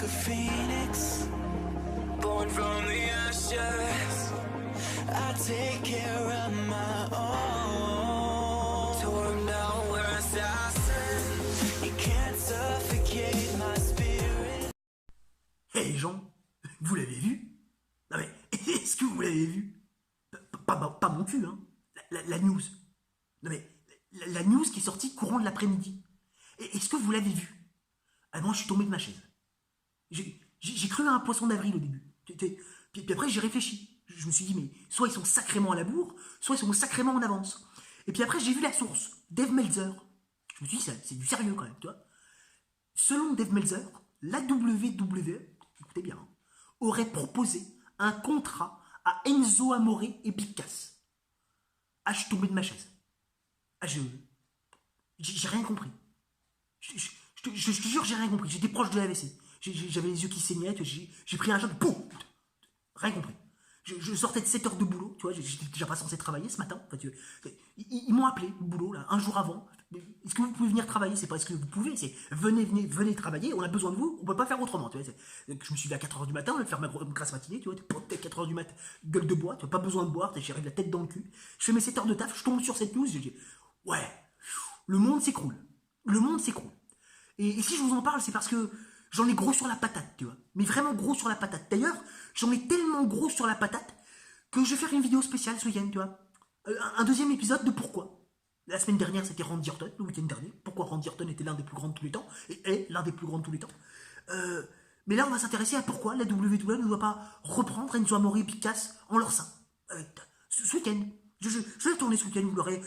like a phoenix, born from the ashes. I take care of my own. Torn down, we're assassins. You can't suffocate my spirit. Hey les gens, vous l'avez vu? Non mais, est-ce que vous l'avez vu? Pas mon cul, hein. La news. Non mais, la news qui est sortie courant de l'après-midi. Est-ce que vous l'avez vu? Ah non, je suis tombé de ma chaise. J'ai cru à un poisson d'avril au début. Puis après, j'ai réfléchi. Je me suis dit, mais soit ils sont sacrément à la bourre, soit ils sont sacrément en avance. Et puis après, j'ai vu la source, Dave Meltzer. Je me suis dit, c'est du sérieux quand même, tu vois. Selon Dave Meltzer, la WWE, écoutez bien, aurait proposé un contrat à Enzo Amore et Big Cass. Ah, je suis tombé de ma chaise. Ah, j'ai rien compris. Je te jure, j'ai rien compris. J'étais proche de l'AVC. J'avais les yeux qui saignaient. J'ai pris un choc. Boum! Rien compris. Je sortais de 7 heures de boulot. Tu vois, j'étais déjà pas censé travailler ce matin. Enfin, ils m'ont appelé, le boulot, là, un jour avant. Est-ce que vous pouvez venir travailler? C'est pas est-ce que vous pouvez, c'est venez travailler. On a besoin de vous. On peut pas faire autrement. Tu vois, je me suis levé à 4 heures du matin, au lieu de faire ma grasse matinée. Tu vois, t'es 4 heures du matin, gueule de bois. Tu n'as pas besoin de boire. J'arrive la tête dans le cul. Je fais mes 7 heures de taf. Je tombe sur cette news. Je dis, ouais, le monde s'écroule. Le monde s'écroule. Et si je vous en parle, c'est parce que j'en ai gros sur la patate, tu vois. Mais vraiment gros sur la patate. D'ailleurs, j'en ai tellement gros sur la patate que je vais faire une vidéo spéciale ce week-end, tu vois. Un deuxième épisode de pourquoi. La semaine dernière, c'était Randy Orton, le week-end dernier. Pourquoi Randy Orton était l'un des plus grands de tous les temps, et est l'un des plus grands de tous les temps. Mais là, on va s'intéresser à pourquoi la WWE ne doit pas reprendre Enzo Amore et Big Cass en leur sein. Ce week-end. Je vais tourner ce week-end, vous l'aurez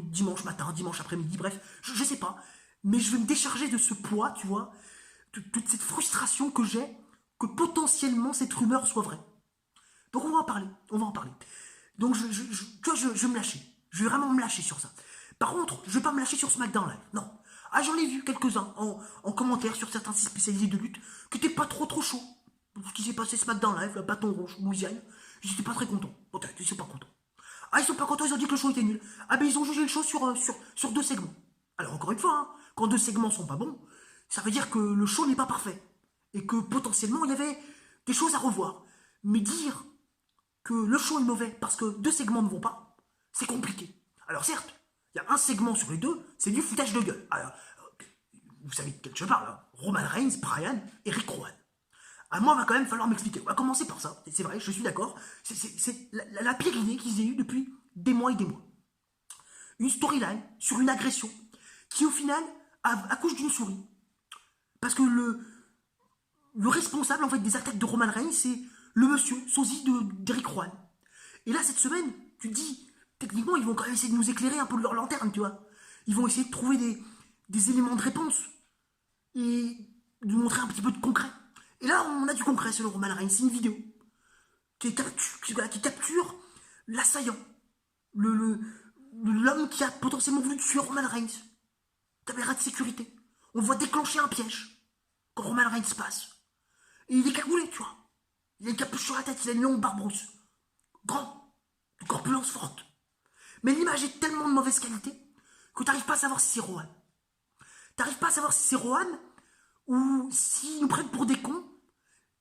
dimanche matin, dimanche après-midi, bref, je sais pas. Mais je vais me décharger de ce poids, tu vois, de toute cette frustration que j'ai, que potentiellement cette rumeur soit vraie. Donc on va en parler, Donc tu vois, je vais me lâcher. Je vais vraiment me lâcher sur ça. Par contre, je vais pas me lâcher sur SmackDown Live, non. Ah, j'en ai vu quelques-uns en commentaire sur certains sites spécialisés de lutte qui étaient pas trop chauds. Ce qui s'est passé SmackDown Live, le bâton rouge, Louisiane, j'étais pas très content. Peut-être, ils sont pas contents. Ah, ils sont pas contents, ils ont dit que le show était nul. Ah, ben ils ont jugé le show sur 2 segments. Alors encore une fois, hein, quand 2 segments sont pas bons, ça veut dire que le show n'est pas parfait. Et que potentiellement, il y avait des choses à revoir. Mais dire que le show est mauvais parce que 2 segments ne vont pas, c'est compliqué. Alors certes, il y a un segment sur les 2, c'est du foutage de gueule. Alors, vous savez de quel je parle, hein. Roman Reigns, Bryan et Rick Rowan. À moi, il va quand même falloir m'expliquer. On va commencer par ça, c'est vrai, je suis d'accord. C'est la pire idée qu'ils aient eue depuis des mois et des mois. Une storyline sur une agression qui au final accouche d'une souris. Parce que le responsable en fait des attaques de Roman Reigns, c'est le monsieur, sosie d'Eric Rowan. Et là, cette semaine, tu te dis, techniquement, ils vont quand même essayer de nous éclairer un peu de leur lanterne, tu vois. Ils vont essayer de trouver des éléments de réponse et de nous montrer un petit peu de concret. Et là, on a du concret selon Roman Reigns. C'est une vidéo qui capture l'assaillant, l'homme qui a potentiellement voulu tuer Roman Reigns. Caméra de sécurité. On voit déclencher un piège quand Roman Reigns passe. Et il est cagoulé, tu vois. Il a une capuche sur la tête, il a une longue barbe rousse. Grand, de corpulence forte. Mais l'image est tellement de mauvaise qualité que tu n'arrives pas à savoir si c'est Rowan. Tu n'arrives pas à savoir si c'est Rowan ou s'ils nous prennent pour des cons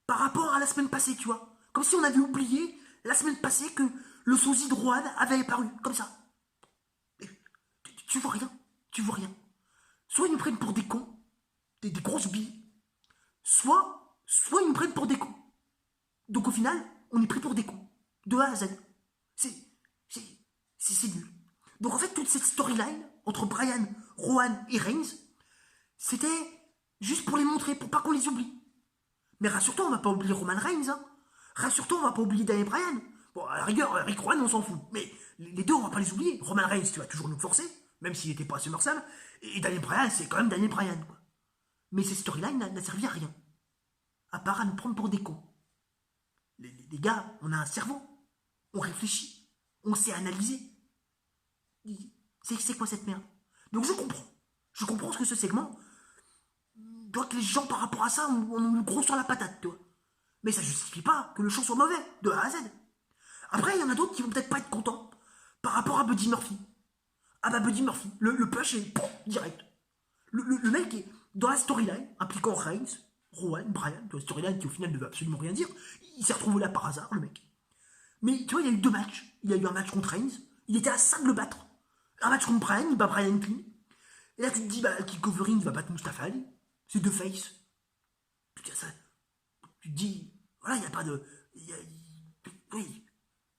par rapport à la semaine passée, tu vois. Comme si on avait oublié la semaine passée que le sosie de Rowan avait apparu, comme ça. Tu vois rien, tu vois rien. Soit ils nous prennent pour des cons, des grosses billes, soit ils nous prennent pour des cons. Donc au final, on est pris pour des cons, de A à Z. C'est nul. Donc en fait, toute cette storyline entre Bryan, Rowan et Reigns, c'était juste pour les montrer, pour pas qu'on les oublie. Mais rassure-toi, on va pas oublier Roman Reigns, hein. Rassure-toi, on va pas oublier Daniel Bryan. Bon, à la rigueur, Rick Rowan, on s'en fout. Mais les deux, on va pas les oublier. Roman Reigns, tu vas toujours nous forcer, même s'il était pas à SummerSlam. Et Daniel Bryan, c'est quand même Daniel Bryan, quoi. Mais cette storyline n'a servi à rien. À part à nous prendre pour des cons. Les gars, on a un cerveau. On réfléchit. On sait analyser. C'est quoi cette merde? Donc je comprends. Je comprends ce que ce segment doit que les gens par rapport à ça ont gros sur la patate, tu vois. Mais ça justifie pas que le show soit mauvais, de A à Z. Après, il y en a d'autres qui vont peut-être pas être contents par rapport à Buddy Murphy. Ah bah Buddy Murphy, le push est direct. Le mec est dans la storyline impliquant Reigns, Rowan, Brian, tu vois, storyline qui au final ne veut absolument rien dire. Il s'est retrouvé là par hasard, le mec. Mais tu vois, il y a eu 2 matchs. Il y a eu un match contre Reigns. Il était à 5 de le battre. Un match contre Brian, il bat Brian Clean. Et là, tu te dis, bah, Kick Overeem, il va battre Mustafa Ali. C'est 2 faces. Tu te dis, voilà, il n'y a pas de. Oui,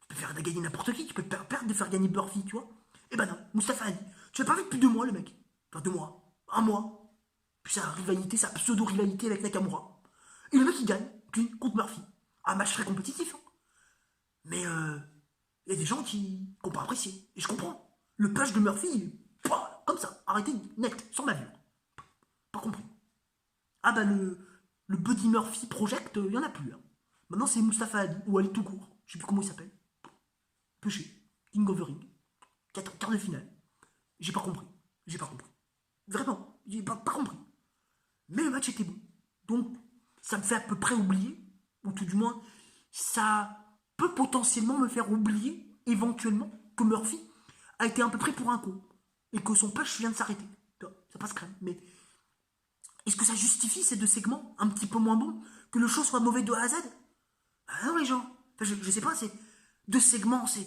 tu peux faire gagner n'importe qui. Tu peux perdre de faire gagner Murphy, tu vois. Et ben non, Mustafa Ali. Tu l'as pas vu depuis 2 mois, le mec. Enfin, 2 mois. 1 mois. Puis sa rivalité, sa pseudo-rivalité avec Nakamura. Et le mec, il gagne, Clean, contre Murphy. Un match très compétitif. Hein. Mais il y a des gens qui n'ont pas apprécié. Et je comprends. Le push de Murphy, comme ça, arrêté net, sans bavure. Pas compris. Ah bah le Buddy Murphy Project, il n'y en a plus. Hein. Maintenant c'est Mustafa Ali, ou Ali tout court. Je sais plus comment il s'appelle. Péché. King of the Ring. Quart de finale. J'ai pas compris. Vraiment, j'ai pas compris. Mais le match était bon. Donc, ça me fait à peu près oublier, ou tout du moins, ça peut potentiellement me faire oublier, éventuellement, que Murphy a été à peu près pour un con. Et que son push vient de s'arrêter. Ça passe crème. Mais est-ce que ça justifie ces 2 segments un petit peu moins bons que le show soit mauvais de A à Z? Ah non, les gens. Enfin, je sais pas, c'est 2 segments, c'est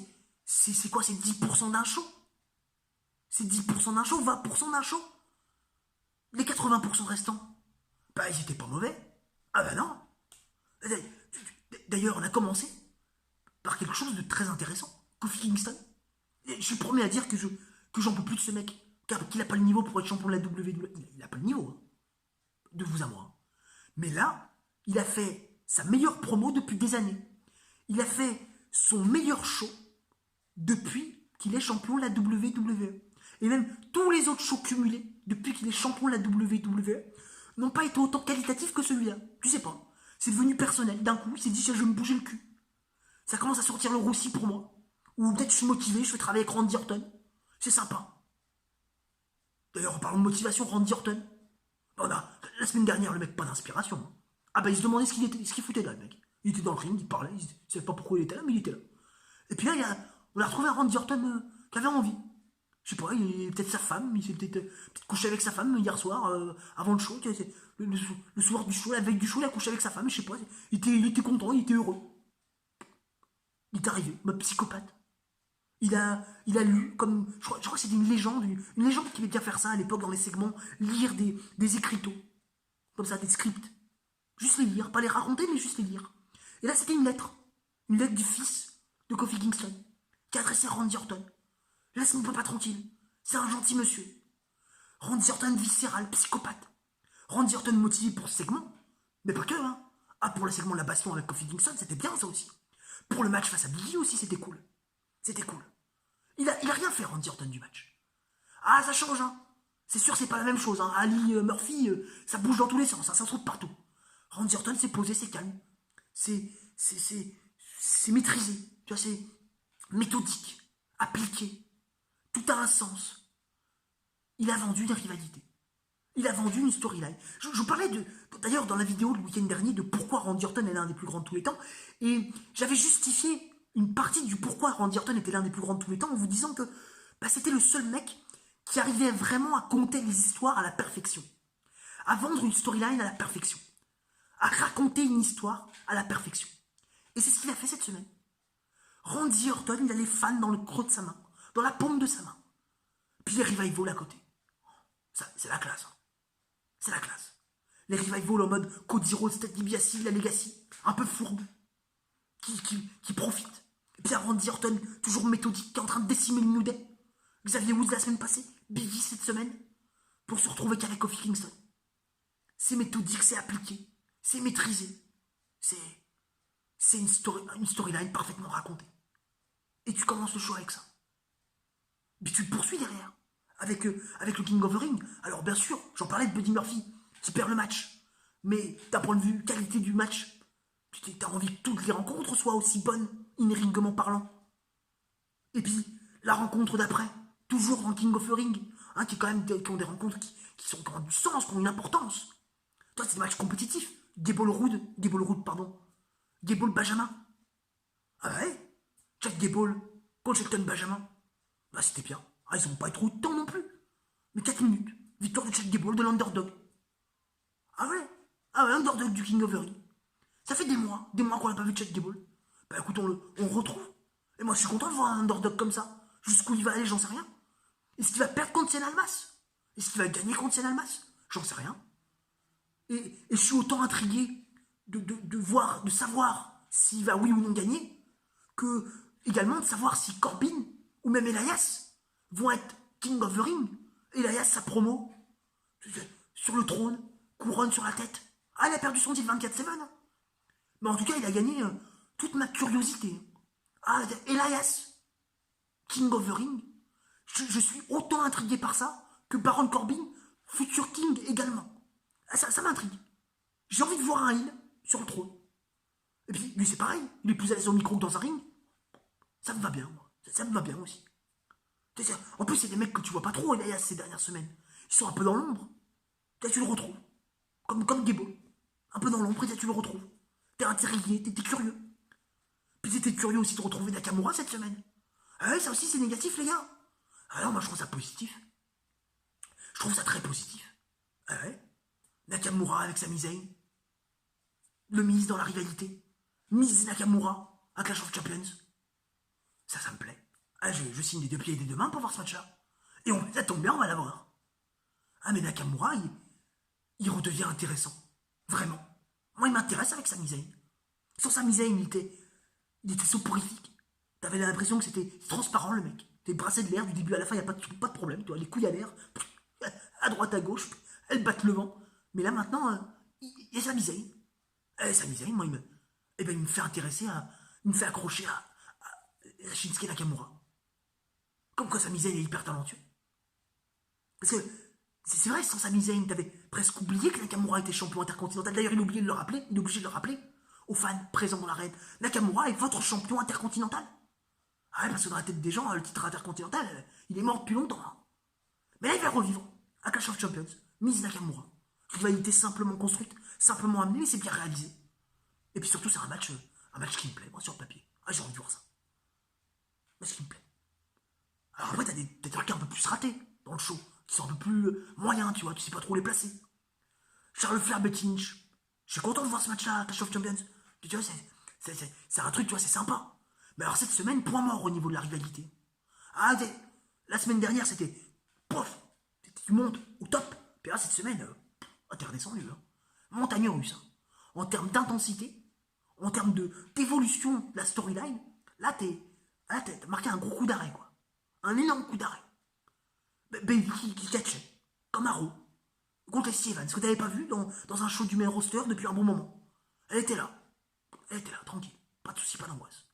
quoi? C'est 10% d'un show? C'est 10% d'un show, 20% d'un show? Les 80% restants, bah ils étaient pas mauvais. Ah bah non. D'ailleurs, on a commencé par quelque chose de très intéressant. Kofi Kingston. Je suis le premier à dire que j'en peux plus de ce mec. Car qu'il a pas le niveau pour être champion de la WWE. Il a pas le niveau. Hein. De vous à moi. Mais là, il a fait sa meilleure promo depuis des années. Il a fait son meilleur show depuis qu'il est champion de la WWE. Et même tous les autres shows cumulés depuis qu'il est champion de la WWE n'ont pas été autant qualitatifs que celui-là. Tu sais pas. C'est devenu personnel. D'un coup, il s'est dit, je vais me bouger le cul. Ça commence à sortir le roussi pour moi. Ou peut-être je suis motivé, je vais travailler avec Randy Orton. C'est sympa. D'ailleurs, en parlant de motivation, Randy Orton. La semaine dernière, le mec, pas d'inspiration. Ah bah, il se demandait ce qu'il foutait là, le mec. Il était dans le ring, il parlait, il savait pas pourquoi il était là, mais il était là. Et puis là, on a retrouvé un Randy Orton qui avait envie. Je sais pas, peut-être sa femme, il s'est peut-être couché avec sa femme hier soir, avant le show. Le soir du show, la veille du show, il a couché avec sa femme, je sais pas. Il était content, il était heureux. Il est arrivé, mode psychopathe. Il a lu, comme. Je crois que c'était une légende qui aimait bien faire ça à l'époque dans les segments, lire des écriteaux. Comme ça, des scripts. Juste les lire, pas les raconter, mais juste les lire. Et là, c'était une lettre. Une lettre du fils de Kofi Kingston, qui est adressée à Randy Orton. Laisse mon papa tranquille. C'est un gentil monsieur. Randy Orton viscéral, psychopathe. Randy Orton motivé pour ce segment. Mais pas que, hein. Ah, pour le segment de la baston avec Kofi Kingston, c'était bien ça aussi. Pour le match face à Billy aussi, c'était cool. C'était cool. Il a rien fait, Randy Orton, du match. Ah, ça change, hein. C'est sûr, c'est pas la même chose, hein. Ali, Murphy, ça bouge dans tous les sens, hein. Ça saute partout. Randy Orton, c'est posé, c'est calme. C'est maîtrisé. Tu vois, c'est méthodique, appliqué. Tout a un sens. Il a vendu des rivalités. Il a vendu une storyline. Je vous parlais d'ailleurs dans la vidéo le week-end dernier de pourquoi Randy Orton est l'un des plus grands de tous les temps. Et j'avais justifié une partie du pourquoi Randy Orton était l'un des plus grands de tous les temps en vous disant que c'était le seul mec qui arrivait vraiment à conter les histoires à la perfection. À vendre une storyline à la perfection. À raconter une histoire à la perfection. Et c'est ce qu'il a fait cette semaine. Randy Orton, il a les fans dans le creux de sa main. Dans la paume de sa main. Puis les revivals à côté. C'est la classe. Hein. C'est la classe. Les revivals en mode Cody Rhodes, Ted DiBiase, la Legacy. Un peu fourbe. Qui profite. Et puis Randy Orton, toujours méthodique, qui est en train de décimer le New Day. Xavier Woods la semaine passée. Biggie cette semaine. Pour se retrouver qu'avec Kofi Kingston. C'est méthodique, c'est appliqué. C'est maîtrisé. C'est une storyline parfaitement racontée. Et tu commences le show avec ça. Mais tu le poursuis derrière. Avec le King of the Ring. Alors bien sûr, j'en parlais de Buddy Murphy, qui perd le match. Mais d'un point de vue qualité du match, tu as envie que toutes les rencontres soient aussi bonnes, in-ringement parlant. Et puis, la rencontre d'après, toujours en King of the Ring, hein, qui ont des rencontres qui ont du sens, qui ont une importance. Toi, c'est des matchs compétitifs. Gable Benjamin. Ah ouais, Chad Gable contre Shelton Benjamin. Bah c'était bien. Ah, ils n'ont pas eu trop de temps non plus. Mais 4 minutes. Victoire de Chad Gable, de l'underdog. Ah Ah ouais, underdog du King of the Ring. Ça fait des mois qu'on n'a pas vu de Chad Gable. Bah écoute, on le retrouve. Et moi je suis content de voir un underdog comme ça. Jusqu'où il va aller, j'en sais rien. Est-ce qu'il va perdre contre Cien Almas? Est-ce qu'il va gagner contre Cien Almas? J'en sais rien. Et je suis autant intrigué de voir, de savoir s'il va oui ou non gagner, que également de savoir si Corbin ou même Elias vont être King of the Ring. Elias, sa promo, sur le trône, couronne sur la tête. Ah, il a perdu son titre 24/7. Hein. Mais en tout cas, il a gagné toute ma curiosité. Ah, Elias, King of the Ring. Je suis autant intrigué par ça que Baron Corbin, futur King également. Ah, ça m'intrigue. J'ai envie de voir un heel sur le trône. Et puis, lui, c'est pareil. Il est plus à l'aise au micro que dans un ring. Ça me va bien, moi. Ça me va bien aussi. En plus, c'est des mecs que tu vois pas trop, Elias, ces dernières semaines. Ils sont un peu dans l'ombre. Tu le retrouves. Comme Gable. Un peu dans l'ombre, et tu le retrouves. T'es intrigué, t'es curieux. Puis t'étais curieux aussi de retrouver Nakamura cette semaine. Ah ouais, ça aussi, c'est négatif, les gars. Ah non, moi, je trouve ça positif. Je trouve ça très positif. Ah ouais. Nakamura avec Sami Zayn. Le Miz dans la rivalité. Miz Nakamura à Clash of Champions. Ça me plaît. Ah, je signe des 2 pieds et des 2 mains pour voir ce match-là. Et ça tombe bien, on va l'avoir. Ah, mais Nakamura, il redevient intéressant. Vraiment. Moi, il m'intéresse avec Sami Zayn. Sans Sami Zayn, il était soporifique. T'avais l'impression que c'était transparent, le mec. T'es brassé de l'air du début à la fin, il n'y a pas de problème. Tu vois, les couilles à l'air, à droite, à gauche, elles battent le vent. Mais là, maintenant, il y a Sami Zayn. Et Sami Zayn, moi, il me fait intéresser il me fait accrocher à Shinsuke Nakamura. Comme quoi Sami Zayn est hyper talentueux. Parce que c'est vrai, sans Sami Zayn, t'avais presque oublié que Nakamura était champion intercontinental. D'ailleurs, il est obligé de le rappeler aux fans présents dans l'arène. Nakamura est votre champion intercontinental. Ah ouais, parce que dans la tête des gens, le titre intercontinental, il est mort depuis longtemps. Hein. Mais là, il va revivre à Clash of Champions. Miz Nakamura. Rivalité simplement construite, simplement amenée, mais c'est bien réalisé. Et puis surtout, c'est un match qui me plaît, moi, sur le papier. Ah, j'ai envie de voir ça. Match qui me plaît. Alors après, t'as des trucs un peu plus ratés dans le show, qui sont un peu plus moyens, tu vois, tu sais pas trop les placer. Charles Flair, Becky Lynch. Je suis content de voir ce match-là, Clash of Champions. Tu vois, c'est un truc, tu vois, c'est sympa. Mais alors cette semaine, point mort au niveau de la rivalité. Ah, la semaine dernière, c'était pof, tu montes au top. Puis là, cette semaine, t'es redescendu. Hein. Montagne russe. Hein. En termes d'intensité, en termes d'évolution de la storyline, là, t'as marqué un gros coup d'arrêt, quoi. Un énorme coup d'arrêt. Baby qui catchait, comme Arrow, contre Lacey Evans, que t'avais pas vu dans un show du main roster depuis un bon moment. Elle était là, tranquille. Pas de soucis, pas d'angoisse.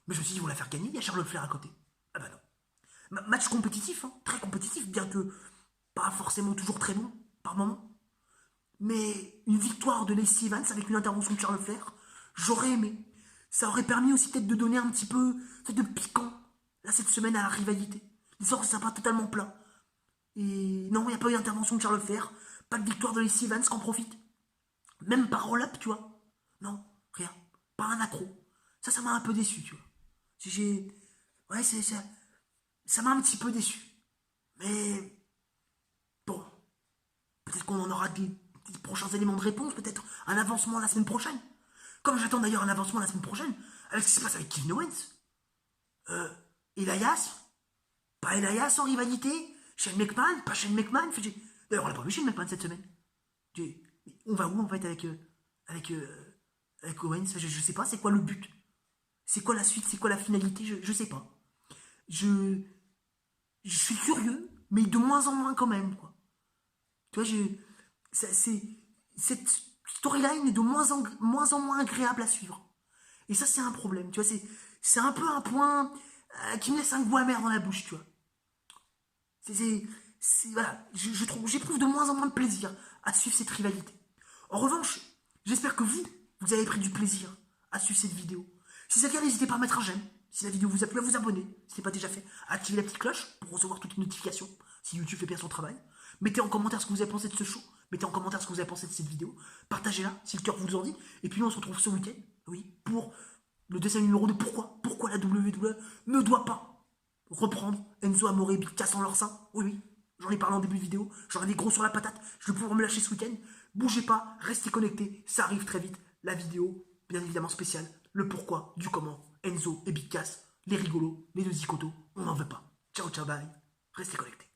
Mais je me suis dit, ils vont la faire gagner, il y a Charlotte Flair à côté. Ah bah non. Match compétitif, hein, très compétitif, bien que pas forcément toujours très bon, par moment. Mais une victoire de Lacey Evans avec une intervention de Charlotte Flair, j'aurais aimé. Ça aurait permis aussi peut-être de donner un petit peu de piquant, là, cette semaine à la rivalité. L'histoire, ça pas totalement plat. Et non, il n'y a pas eu d'intervention de Charlotte Flair, pas de victoire de Lacey Evans qu'en profite. Même pas roll-up, tu vois. Non, rien. Pas un accro. Ça m'a un peu déçu, tu vois. Ouais, ça m'a un petit peu déçu. Mais bon, peut-être qu'on en aura des prochains éléments de réponse, peut-être un avancement la semaine prochaine. Comme j'attends d'ailleurs un avancement la semaine prochaine, avec ce qui se passe avec Kevin Owens. Elias, pas Elias en rivalité, Shane McMahon, pas Shane McMahon. D'ailleurs, on l'a pas vu Shane McMahon cette semaine. On va où en fait avec Owens? Je sais pas, c'est quoi le but? C'est quoi la suite? C'est quoi la finalité? Je sais pas. Je suis curieux, mais de moins en moins quand même, quoi. Tu vois, cette storyline est de moins en moins agréable à suivre. Et ça, c'est un problème, tu vois. C'est un peu un point qui me laisse un goût amer dans la bouche, tu vois. Voilà, j'éprouve de moins en moins de plaisir à suivre cette rivalité. En revanche, j'espère que vous avez pris du plaisir à suivre cette vidéo. Si c'est le cas, n'hésitez pas à mettre un j'aime. Si la vidéo vous a plu, à vous abonner. Si ce n'est pas déjà fait, à activer la petite cloche pour recevoir toutes les notifications si YouTube fait bien son travail. Mettez en commentaire ce que vous avez pensé de ce show. Mettez en commentaire ce que vous avez pensé de cette vidéo. Partagez-la si le cœur vous en dit. Et puis nous, on se retrouve ce week-end, oui, pour le deuxième numéro de pourquoi la WWE ne doit pas reprendre Enzo Amore et Big Cass en leur sein. Oui, J'en ai parlé en début de vidéo, j'en ai des gros sur la patate, je vais pouvoir me lâcher ce week-end. Bougez pas, restez connectés, ça arrive très vite. La vidéo, bien évidemment spéciale, le pourquoi, du comment, Enzo et Big Cass, les rigolos, les deux zicotos, on n'en veut pas. Ciao, ciao, bye, restez connectés.